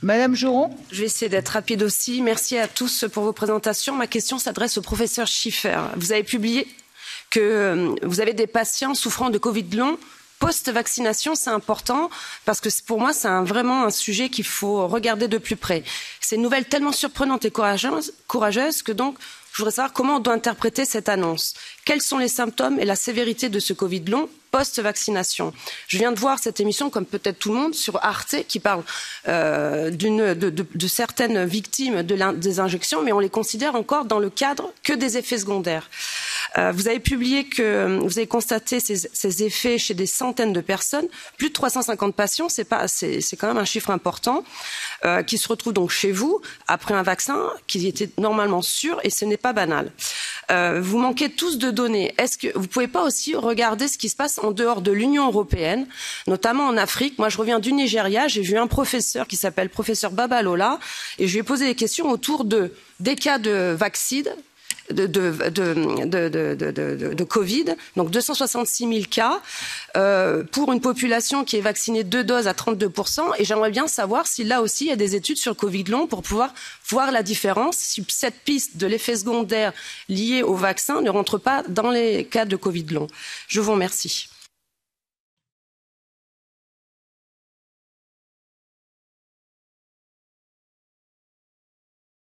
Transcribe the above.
Madame Joron. Je vais essayer d'être rapide aussi. Merci à tous pour vos présentations. Ma question s'adresse au professeur Schiffer. Vous avez publié que vous avez des patients souffrant de Covid long. Post-vaccination, c'est important parce que pour moi, c'est vraiment un sujet qu'il faut regarder de plus près. C'est une nouvelle tellement surprenante et courageuse que donc, je voudrais savoir comment on doit interpréter cette annonce. Quels sont les symptômes et la sévérité de ce Covid long post-vaccination? Je viens de voir cette émission, comme peut-être tout le monde, sur Arte, qui parle de certaines victimes des injections, mais on les considère encore dans le cadre que des effets secondaires. Vous avez publié que vous avez constaté ces effets chez des centaines de personnes, plus de 350 patients, c'est quand même un chiffre important, qui se retrouvent donc chez vous après un vaccin qui était normalement sûr, et ce n'est pas banal. Vous manquez tous de données. Est-ce que vous ne pouvez pas aussi regarder ce qui se passe en dehors de l'Union européenne, notamment en Afrique? Moi, je reviens du Nigeria, j'ai vu un professeur qui s'appelle professeur Babalola, et je lui ai posé des questions autour des cas de vaccins, de Covid, donc 266 000 cas pour une population qui est vaccinée 2 doses à 32%. Et j'aimerais bien savoir si là aussi il y a des études sur Covid long pour pouvoir voir la différence, si cette piste de l'effet secondaire lié au vaccin ne rentre pas dans les cas de Covid long. Je vous remercie.